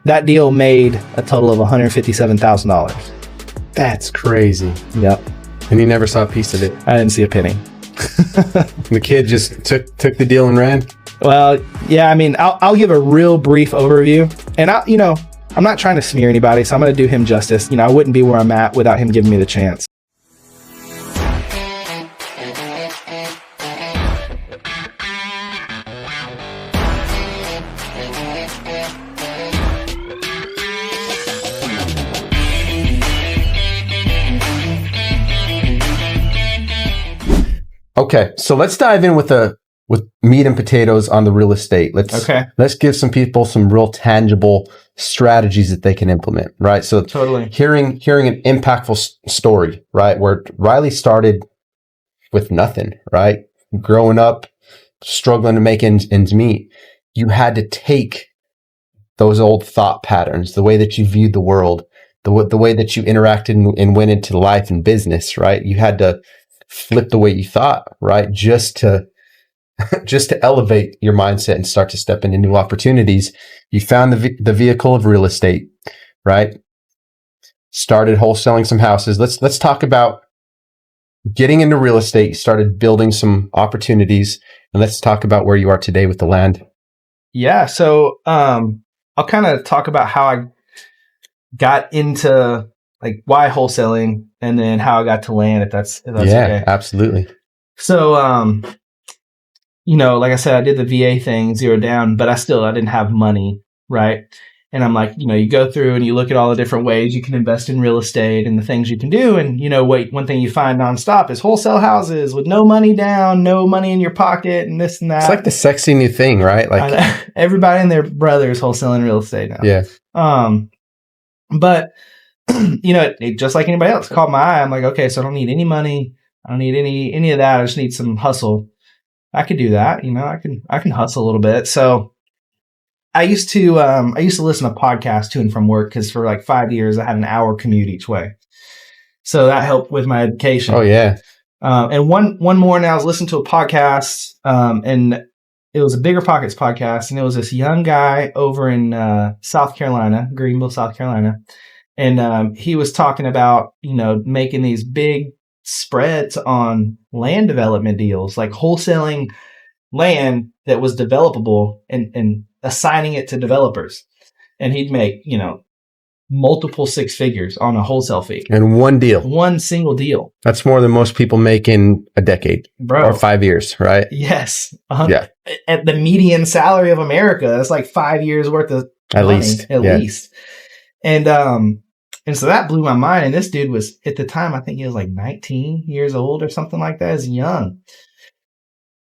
That deal made a total of $157,000. That's crazy. Yep. And you never saw a piece of it. I didn't see a penny. The kid just took the deal and ran. Well, yeah, I mean, I'll give a real brief overview, and I'm not trying to smear anybody, so I'm going to do him justice. I wouldn't be where I'm at without him giving me the chance. Okay, so let's dive in with meat and potatoes on the real estate. Let's give some people some real tangible strategies that they can implement, right? So totally hearing an impactful story, right, where Riley started with nothing, right? Growing up, struggling to make ends meet, you had to take those old thought patterns, the way that you viewed the world, the way that you interacted and went into life and business, right? You had to flip the way you thought, right? Just to elevate your mindset and start to step into new opportunities. You found the vehicle of real estate, right? Started wholesaling some houses. Let's talk about getting into real estate. You started building some opportunities, and let's talk about where you are today with the land. Yeah. So I'll kind of talk about how I got into like why wholesaling, and then how I got to land, if that's okay. Absolutely. So, like I said, I did the VA thing, zero down, but I didn't have money, right? And I'm like, you go through and you look at all the different ways you can invest in real estate and the things you can do. And, one thing you find nonstop is wholesale houses with no money down, no money in your pocket, and this and that. It's like the sexy new thing, right? Like everybody and their brother is wholesaling real estate now. Yeah. But it just like anybody else caught my eye. I'm like, okay, so I don't need any money. I don't need any of that. I just need some hustle. I could do that. I can hustle a little bit. So I used to listen to podcasts to and from work, because for like 5 years I had an hour commute each way. So that helped with my education. Oh yeah. And one morning I was listening to a podcast, and it was a Bigger Pockets podcast, and it was this young guy over in South Carolina, Greenville, South Carolina. And he was talking about, making these big spreads on land development deals, like wholesaling land that was developable and assigning it to developers. And he'd make, multiple six figures on a wholesale fee. And one single deal. That's more than most people make in a decade, bro, or 5 years, right? Yes. Yeah. At the median salary of America, that's like 5 years worth of at money, least. at least. And so that blew my mind. And this dude was, at the time, I think he was like 19 years old or something like that. He's young.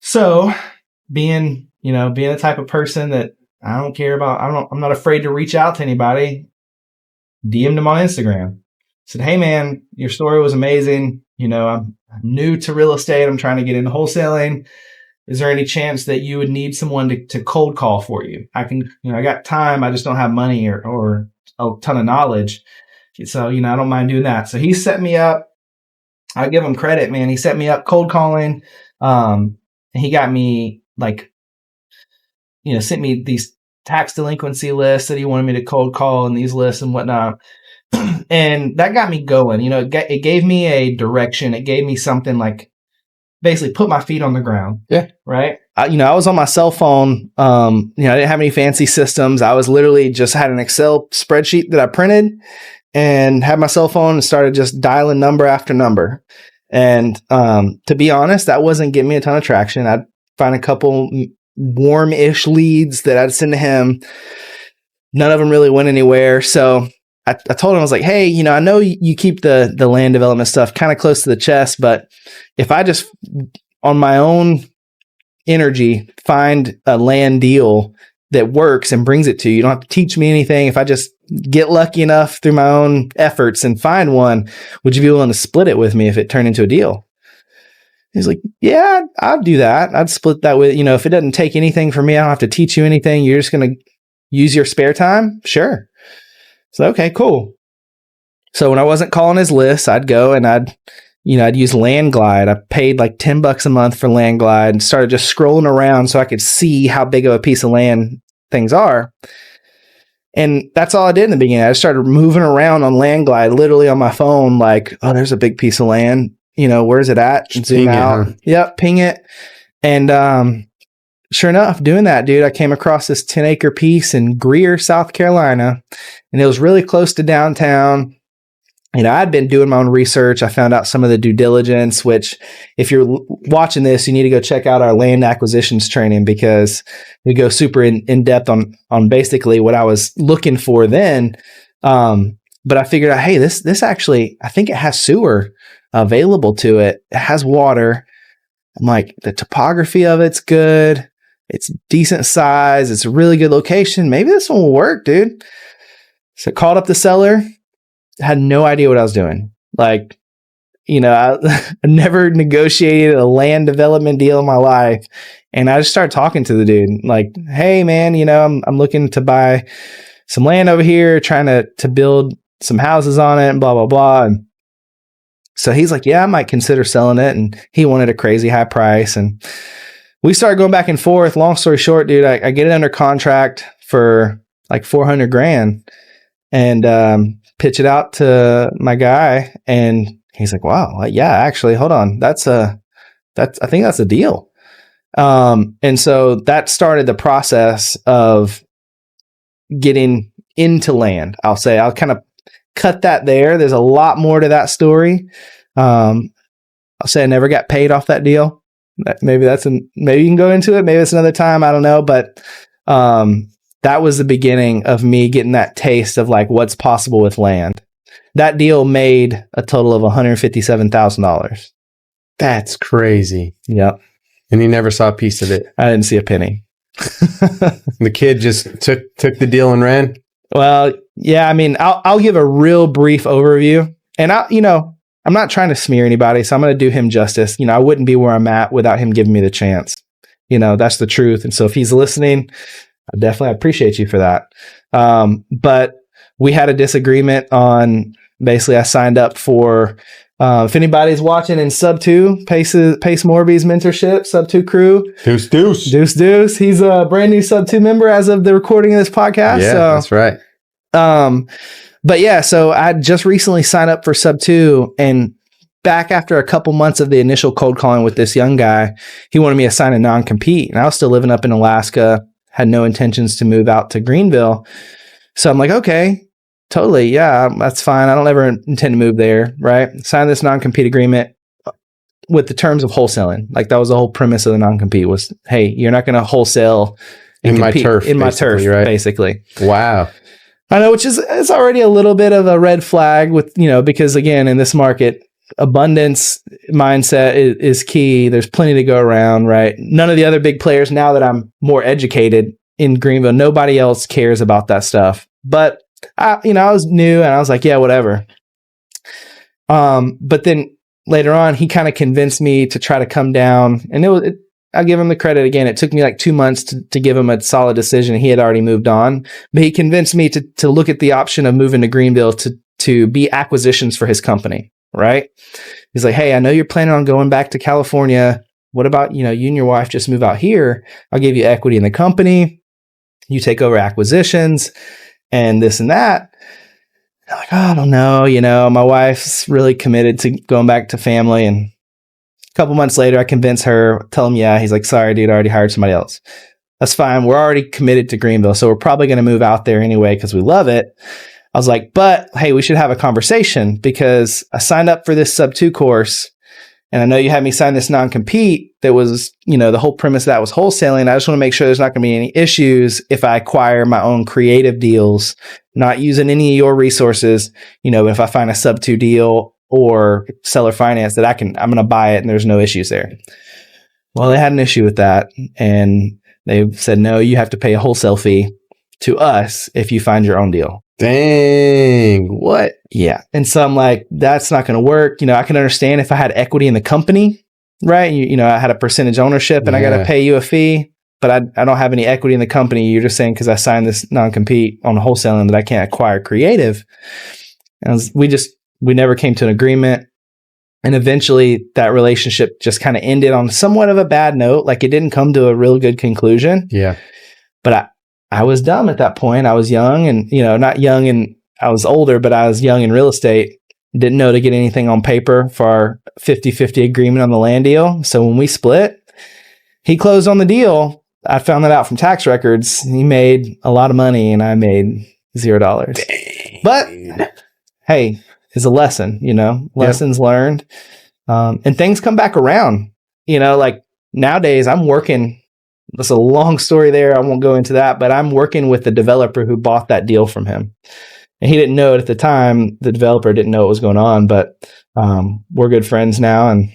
So being the type of person that I don't care about, I'm not afraid to reach out to anybody, DM'd him on Instagram. Said, hey man, your story was amazing. I'm new to real estate. I'm trying to get into wholesaling. Is there any chance that you would need someone to cold call for you? I can, I got time. I just don't have money or a ton of knowledge. So, I don't mind doing that. So he set me up. I give him credit, man. He set me up cold calling. And he got me sent me these tax delinquency lists that he wanted me to cold call, and these lists and whatnot. And that got me going. It gave me a direction. It gave me something like basically put my feet on the ground. Yeah. Right. I was on my cell phone. I didn't have any fancy systems. I was literally just had an Excel spreadsheet that I printed and had my cell phone and started just dialing number after number. And to be honest, that wasn't getting me a ton of traction. I'd find a couple warm-ish leads that I'd send to him. None of them really went anywhere. So I told him, I was like, hey, I know you keep the land development stuff kind of close to the chest, but if I just on my own energy find a land deal that works and brings it to you, you don't have to teach me anything. If I just get lucky enough through my own efforts and find one, would you be willing to split it with me if it turned into a deal? He's like, yeah, I'd do that. I'd split that with, if it doesn't take anything from me, I don't have to teach you anything. You're just going to use your spare time. Sure. So, okay, cool. So when I wasn't calling his list, I'd go and I'd use Landglide. I paid like $10 a month for Landglide and started just scrolling around so I could see how big of a piece of land things are. And that's all I did in the beginning. I started moving around on Land Glide, literally on my phone, like, oh, there's a big piece of land. Where's it at? And zoom out. Huh? Yep, ping it. And sure enough, doing that, dude, I came across this 10-acre piece in Greer, South Carolina, and it was really close to downtown. I'd been doing my own research. I found out some of the due diligence, which if you're watching this, you need to go check out our land acquisitions training, because we go super in depth on basically what I was looking for then. But I figured out, hey, this actually, I think it has sewer available to it. It has water. I'm like, the topography of it's good. It's decent size. It's a really good location. Maybe this one will work, dude. So I called up the seller. Had no idea what I was doing. Like, I never negotiated a land development deal in my life. And I just started talking to the dude like, hey man, I'm looking to buy some land over here, trying to build some houses on it and blah, blah, blah. And so he's like, yeah, I might consider selling it. And he wanted a crazy high price. And we started going back and forth. Long story short, dude, I get it under contract for like $400,000 and, pitch it out to my guy, and he's like, wow, yeah, actually, hold on. I think that's a deal. And so that started the process of getting into land. I'll kind of cut that there. There's a lot more to that story. I'll say I never got paid off that deal. Maybe maybe you can go into it. Maybe it's another time. I don't know. But, that was the beginning of me getting that taste of like what's possible with land. That deal made a total of $157,000. That's crazy. Yep. And you never saw a piece of it. I didn't see a penny. The kid just took the deal and ran. Well, yeah. I mean, I'll give a real brief overview, and I'm not trying to smear anybody, so I'm going to do him justice. I wouldn't be where I'm at without him giving me the chance. That's the truth. And so if he's listening, I definitely appreciate you for that. But we had a disagreement on, basically I signed up for, if anybody's watching in Sub 2, Pace Morby's mentorship, Sub 2 crew. Deuce. He's a brand new Sub 2 member as of the recording of this podcast. Yeah, so, that's right. But yeah, so I just recently signed up for Sub 2, and back after a couple months of the initial cold calling with this young guy, he wanted me to sign a non-compete, and I was still living up in Alaska. Had no intentions to move out to Greenville. So I'm like, okay, totally. Yeah, that's fine. I don't ever intend to move there. Right. Sign this non-compete agreement with the terms of wholesaling. Like that was the whole premise of the non-compete was, hey, you're not going to wholesale in my turf, right? Basically. Wow. I know, which is already a little bit of a red flag with, because again, in this market, abundance mindset is key. There's plenty to go around, right? None of the other big players, now that I'm more educated in Greenville, nobody else cares about that stuff. But I was new and I was like, yeah, whatever. But then later on, he kind of convinced me to try to come down, and I'll give him the credit again. It took me like 2 months to give him a solid decision. He had already moved on, but he convinced me to look at the option of moving to Greenville to be acquisitions for his company. Right. He's like, hey, I know you're planning on going back to California. What about, you and your wife just move out here? I'll give you equity in the company. You take over acquisitions and this and that. I'm like, oh, I don't know. My wife's really committed to going back to family. And a couple months later, I convince her, tell him, yeah. He's like, sorry, dude, I already hired somebody else. That's fine. We're already committed to Greenville. So we're probably going to move out there anyway because we love it. I was like, but hey, we should have a conversation because I signed up for this Sub 2 course, and I know you had me sign this non-compete that was, the whole premise of that was wholesaling. I just want to make sure there's not going to be any issues if I acquire my own creative deals, not using any of your resources. If I find a Sub 2 deal or seller finance that I'm going to buy it and there's no issues there. Well, they had an issue with that, and they said, no, you have to pay a wholesale fee to us if you find your own deal. Dang, what? Yeah. And so I'm like, that's not going to work. I can understand if I had equity in the company, right? I had a percentage ownership and I got to pay you a fee, but I don't have any equity in the company. You're just saying because I signed this non-compete on wholesaling that I can't acquire creative. And we never came to an agreement. And eventually that relationship just kind of ended on somewhat of a bad note. Like it didn't come to a real good conclusion. Yeah. But I was dumb at that point. I was young and, not young and I was older, but I was young in real estate. Didn't know to get anything on paper for our 50-50 agreement on the land deal. So when we split, he closed on the deal. I found that out from tax records. He made a lot of money and I made $0. Dang. But hey, it's a lesson, lessons learned. And things come back around, like nowadays I'm working. That's a long story there. I won't go into that, but I'm working with the developer who bought that deal from him. And he didn't know it at the time. The developer didn't know what was going on, but we're good friends now. And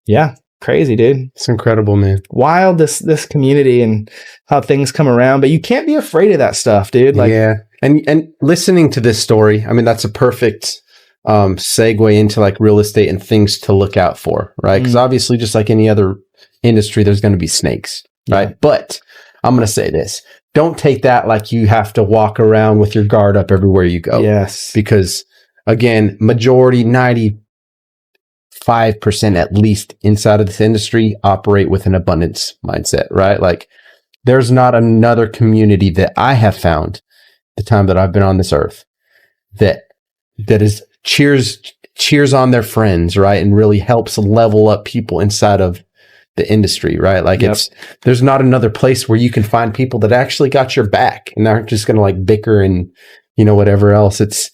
yeah, crazy, dude. It's incredible, man. Wild, this community and how things come around. But you can't be afraid of that stuff, dude. Like, yeah. And listening to this story, I mean, that's a perfect segue into like real estate and things to look out for, right? Because obviously, just like any other industry, there's going to be snakes. Right. But I'm going to say this. Don't take that like you have to walk around with your guard up everywhere you go. Yes. Because again, majority, 95% at least inside of this industry operate with an abundance mindset, right? Like there's not another community that I have found the time that I've been on this earth that is cheers on their friends, right? And really helps level up people inside of the industry, right? Like there's not another place where you can find people that actually got your back and aren't just going to like bicker and, whatever else. It's,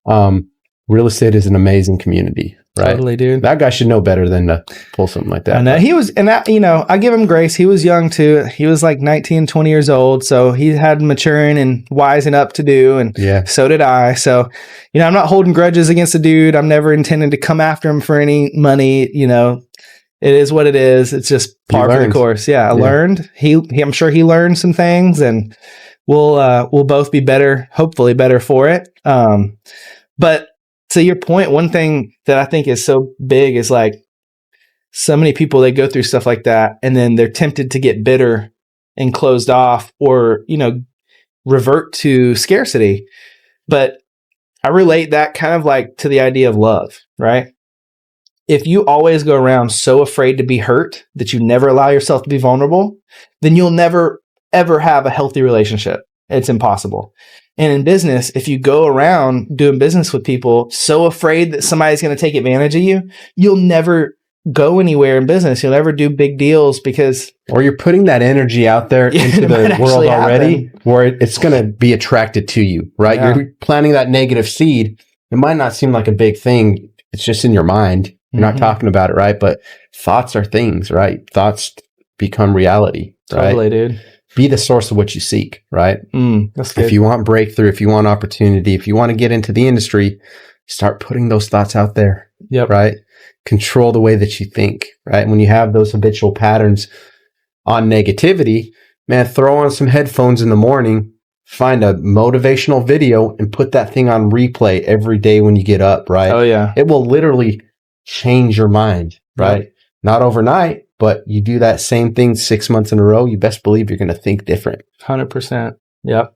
real estate is an amazing community, right? Totally, dude. That guy should know better than to pull something like that. I know. He was, and that, I give him grace. He was young too. He was like 19, 20 years old. So he had maturing and wising up to do. And so did I. So, I'm not holding grudges against the dude. I'm never intending to come after him for any money, It is what it is. It's just par for the course. Yeah, I learned. I'm sure he learned some things, and we'll both be better, hopefully better for it. But to your point, one thing that I think is so big is like so many people, they go through stuff like that, and then they're tempted to get bitter and closed off, or revert to scarcity. But I relate that kind of like to the idea of love, right? If you always go around so afraid to be hurt that you never allow yourself to be vulnerable, then you'll never, ever have a healthy relationship. It's impossible. And in business, if you go around doing business with people so afraid that somebody's going to take advantage of you, you'll never go anywhere in business. You'll never do big deals because... Or you're putting that energy out there into the world already where it's going to be attracted to you, right? Yeah. You're planting that negative seed. It might not seem like a big thing. It's just in your mind. You're not talking about it, right? But thoughts are things, right? Thoughts become reality, right? Totally, dude. Be the source of what you seek, right? That's good. If you want breakthrough, if you want opportunity, if you want to get into the industry, start putting those thoughts out there, right? Control the way that you think, right? When you have those habitual patterns on negativity, man, throw on some headphones in the morning, find a motivational video and put that thing on replay every day when you get up, right? Oh, yeah. It will literally change your mind, right? Not overnight, but you do that same thing 6 months in a row, you best believe you're going to think different. 100%. Yep.